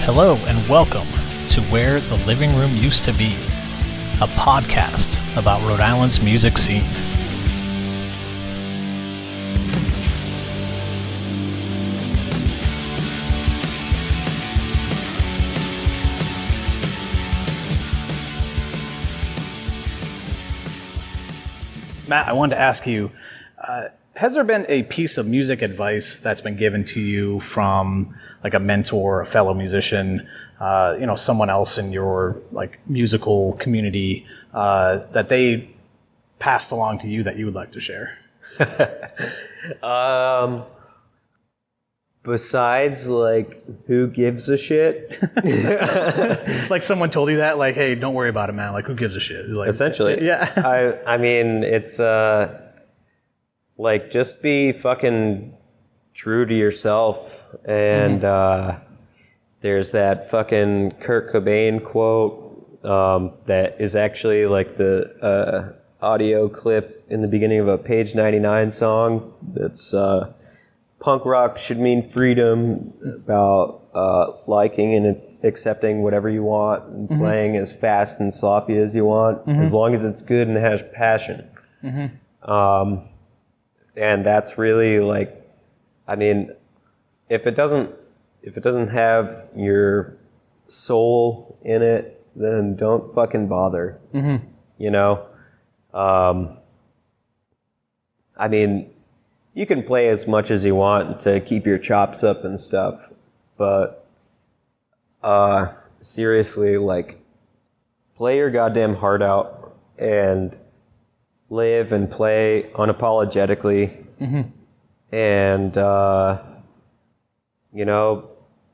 Hello and welcome to Where the Living Room Used to Be, a podcast about Rhode Island's music scene. Matt, I wanted to ask you, has there been a piece of music advice that's been given to you from like a mentor, a fellow musician, someone else in your like musical community that they passed along to you that you would like to share? Besides, like, who gives a shit? Like someone told you that, like, hey, don't worry about it, man. Like, who gives a shit? Like, essentially. Yeah. I mean, it's, like, just be fucking true to yourself. And there's that fucking Kurt Cobain quote that is actually, like, the audio clip in the beginning of a Page 99 song that's... punk rock should mean freedom, about liking and accepting whatever you want and playing as fast and sloppy as you want, as long as it's good and has passion. And that's really like, I mean, if it doesn't have your soul in it, then don't fucking bother. You know? I mean, you can play as much as you want to keep your chops up and stuff, but seriously, like, play your goddamn heart out and live and play unapologetically. And,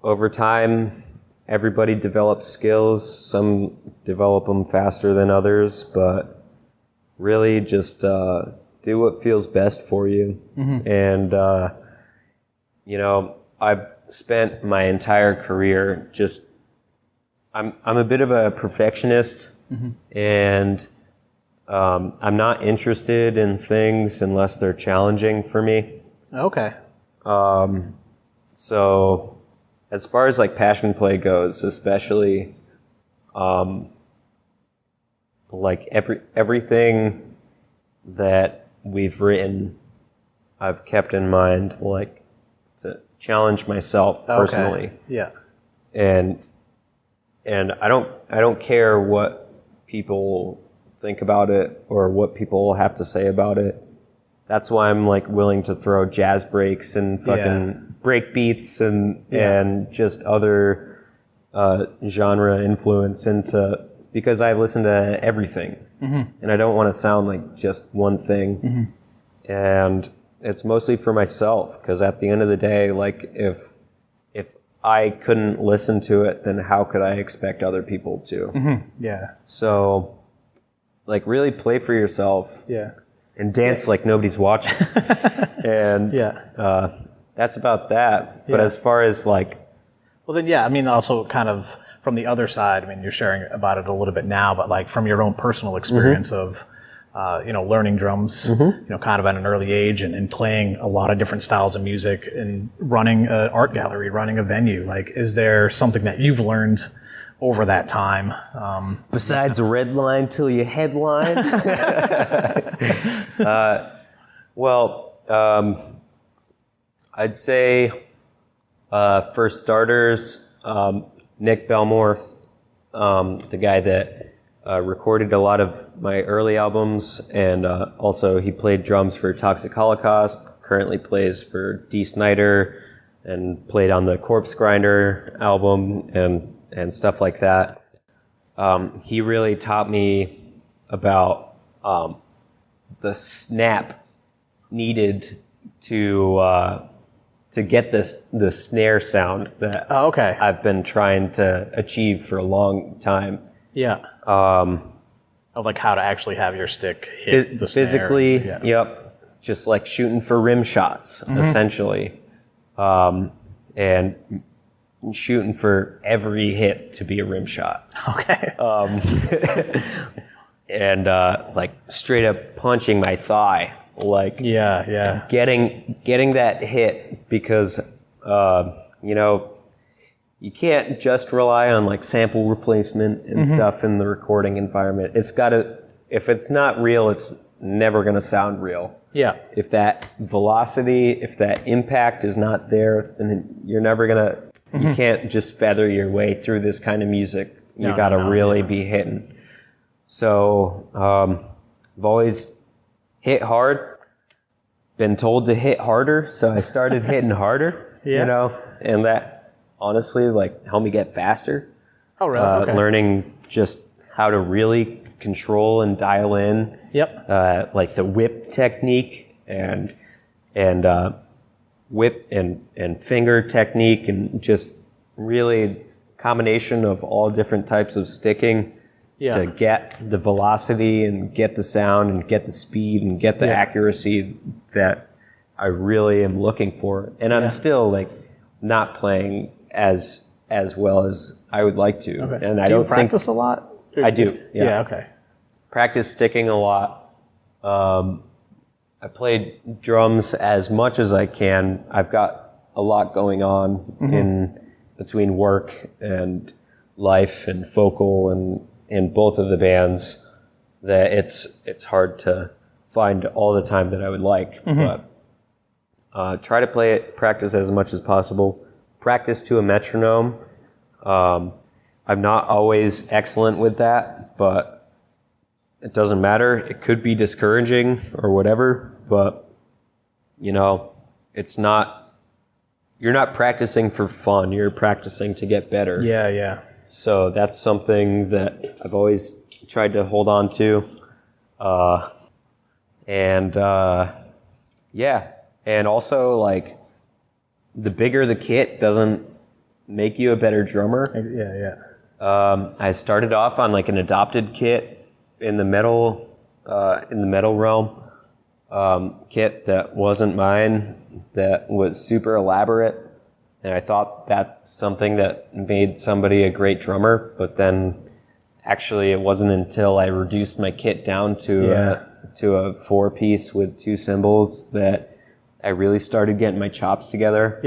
over time, everybody develops skills. Some develop them faster than others, but really just... do what feels best for you. And, I've spent my entire career just, I'm a bit of a perfectionist, and I'm not interested in things unless they're challenging for me. Okay. So as far as like passion play goes, especially, like everything that we've written, I've kept in mind, like, to challenge myself personally. Okay. Yeah. And I don't care what people think about it or what people have to say about it. That's why I'm like willing to throw jazz breaks and fucking break beats and just other genre influence into, because I listen to everything. And I don't want to sound like just one thing. And it's mostly for myself, because at the end of the day, like, if I couldn't listen to it, then how could I expect other people to? Yeah. So, like, really play for yourself. Yeah. And dance like nobody's watching. And that's about that. But as far as like... Well, then, yeah, I mean, also kind of... From the other side, I mean, you're sharing about it a little bit now, but like from your own personal experience of, learning drums, kind of at an early age and playing a lot of different styles of music and running an art gallery, running a venue. Like, is there something that you've learned over that time? Besides red line till you headline? I'd say for starters, Nick Belmore, the guy that recorded a lot of my early albums, and also he played drums for Toxic Holocaust, currently plays for Dee Snider, and played on the Corpse Grinder album and stuff like that. He really taught me about the snap needed to get the snare sound that I've been trying to achieve for a long time. Yeah. Of like how to actually have your stick hit the snare. Physically, yep. Just like shooting for rim shots, essentially. And shooting for every hit to be a rim shot. Okay. And like straight up punching my thigh. Like getting that hit, because you can't just rely on like sample replacement and stuff in the recording environment. It's got to, if it's not real, it's never going to sound real. Yeah. If that velocity, if that impact is not there, then you're never going to, you can't just feather your way through this kind of music. You got to really be hitting. So I've always hit hard, been told to hit harder, so I started hitting harder, you know, and that honestly like helped me get faster. Oh, really? Okay. Learning just how to really control and dial in, like the whip technique and whip and finger technique, and just really combination of all different types of sticking to get the velocity and get the sound and get the speed and get the accuracy that I really am looking for. And I'm still like not playing as well as I would like to. Okay. And do I don't you practice a lot? I do. Yeah. Okay. Practice sticking a lot. I played drums as much as I can. I've got a lot going on in between work and life and vocal and in both of the bands that it's hard to find all the time that I would like. But try to practice as much as possible. Practice to a metronome. I'm not always excellent with that, but it doesn't matter. It could be discouraging or whatever, but you know, you're not practicing for fun. You're practicing to get better. Yeah. So that's something that I've always tried to hold on to. And also like the bigger the kit doesn't make you a better drummer. Yeah. I started off on like an adopted kit in the metal realm, kit that wasn't mine, that was super elaborate. And I thought that's something that made somebody a great drummer, but then actually it wasn't until I reduced my kit down to a 4-piece with 2 cymbals that I really started getting my chops together.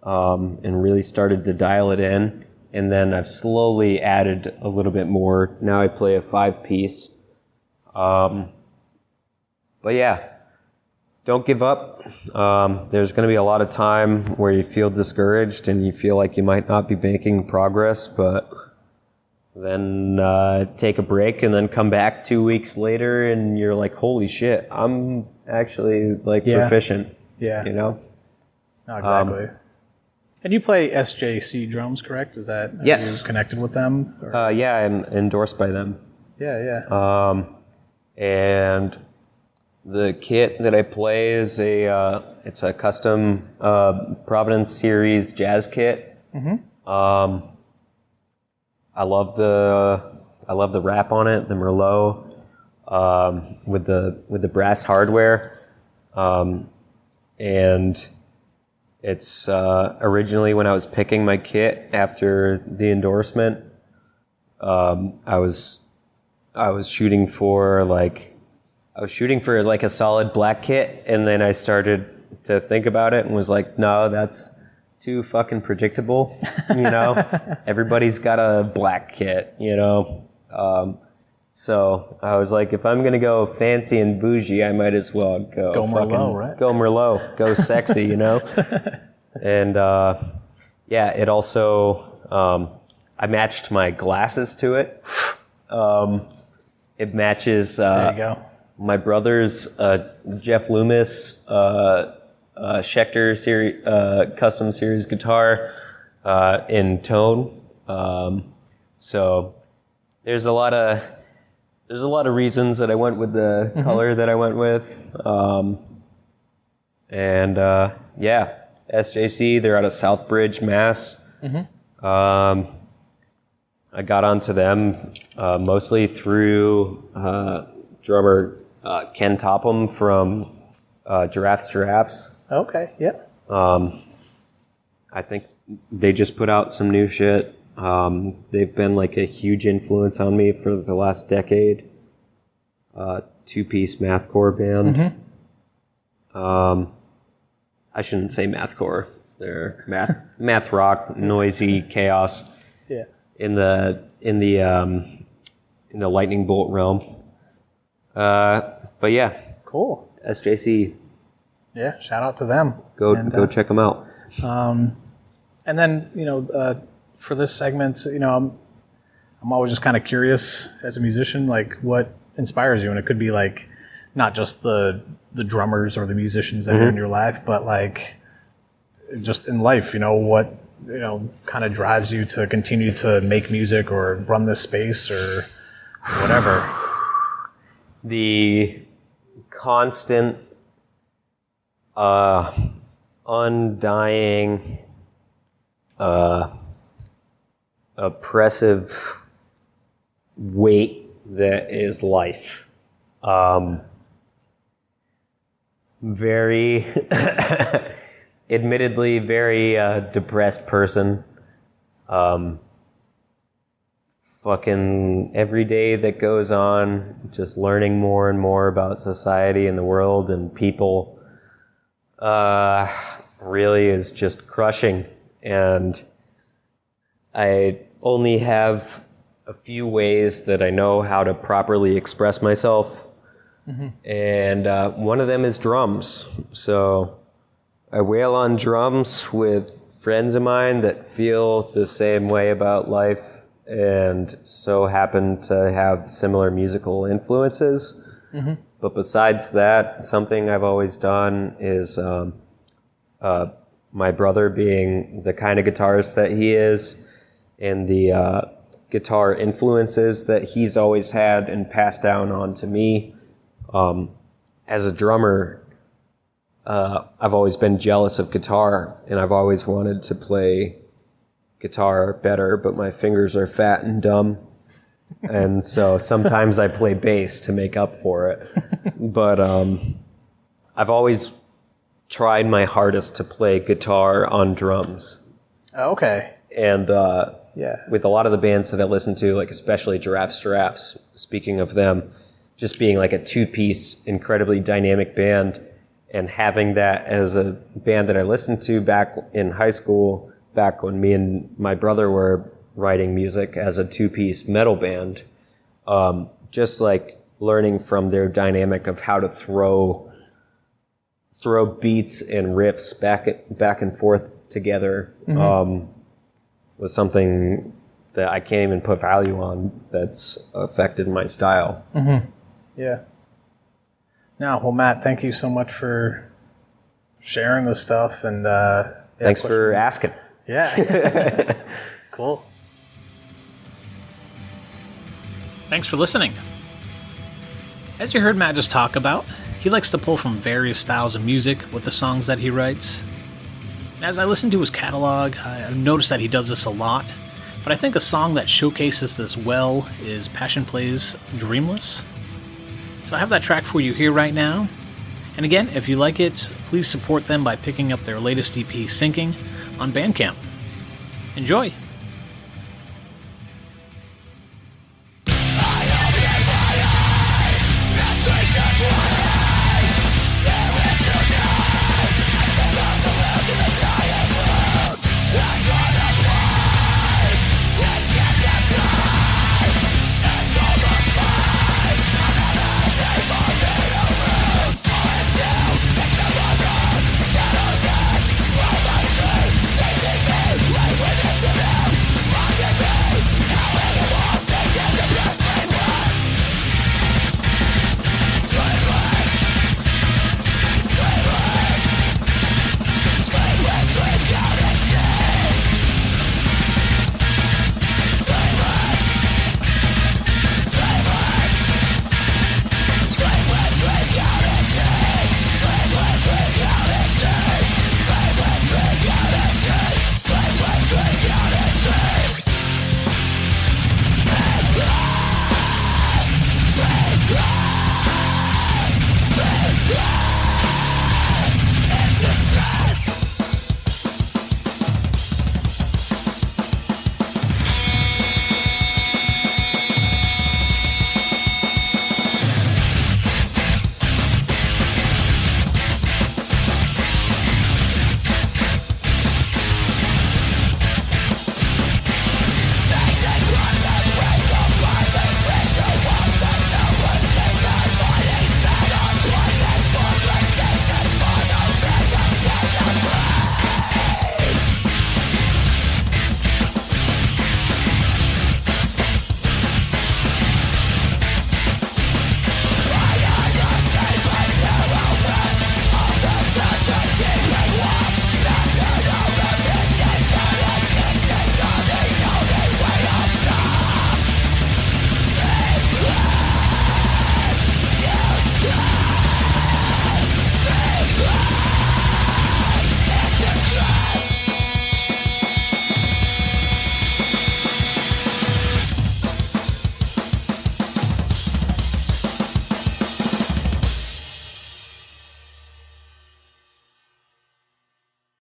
And really started to dial it in. And then I've slowly added a little bit more. Now I play a 5-piece. But yeah, don't give up. There's going to be a lot of time where you feel discouraged and you feel like you might not be making progress, but then take a break and then come back 2 weeks later and you're like, holy shit, I'm actually like proficient. Yeah. You know? No, exactly. And you play SJC Drums, correct? Is that are yes. you connected with them? Yeah, I'm endorsed by them. Yeah. And the kit that I play is it's a custom Providence series jazz kit. I love the wrap on it, the Merlot, with the brass hardware, and it's originally when I was picking my kit after the endorsement, I was shooting for like a solid black kit, and then I started to think about it and was like, no, that's too fucking predictable, you know? Everybody's got a black kit, you know? So I was like, if I'm gonna go fancy and bougie, I might as well go Merlot, right? Go Merlot, go sexy, you know? And it also, I matched my glasses to it. It matches there you go. my brother's Jeff Loomis Schecter series, custom series guitar in tone. So there's a lot of reasons that I went with the color that I went with. SJC, they're out of Southbridge, Mass. I got onto them mostly through drummer Ken Topham from Giraffes. Okay, yeah. I think they just put out some new shit. They've been like a huge influence on me for the last decade. 2-piece mathcore band. I shouldn't say mathcore. They're math rock, noisy chaos. Yeah. In the lightning bolt realm. But yeah, Cool. SJC. Yeah. Shout out to them. Go check them out. And then, for this segment, I'm always just kind of curious as a musician, like what inspires you. And it could be like not just the drummers or the musicians that are in your life, but like just in life, what, kind of drives you to continue to make music or run this space or whatever. The constant, undying, oppressive weight that is life. Very, admittedly, very depressed person. Fucking every day that goes on, just learning more and more about society and the world and people, really is just crushing. And I only have a few ways that I know how to properly express myself. And one of them is drums. So I wail on drums with friends of mine that feel the same way about life and so happen to have similar musical influences. But besides that, something I've always done is my brother being the kind of guitarist that he is and the guitar influences that he's always had and passed down on to me. As a drummer, I've always been jealous of guitar, and I've always wanted to play guitar better, but my fingers are fat and dumb. And so sometimes I play bass to make up for it. But I've always tried my hardest to play guitar on drums. Okay. And with a lot of the bands that I listen to, like especially Giraffes, speaking of them, just being like a two-piece, incredibly dynamic band, and having that as a band that I listened to back in high school, back when me and my brother were writing music as a two-piece metal band, just like learning from their dynamic of how to throw beats and riffs back and forth together was something that I can't even put value on that's affected my style. Yeah. No, well, Matt, thank you so much for sharing this stuff. And thanks for asking. Yeah. Cool. Thanks for listening. As you heard Matt just talk about, he likes to pull from various styles of music with the songs that he writes. And as I listen to his catalog, I've noticed that he does this a lot. But I think a song that showcases this well is Passionplay's Dreamless. So I have that track for you here right now. And again, if you like it, please support them by picking up their latest EP, Sinking, on Bandcamp. Enjoy!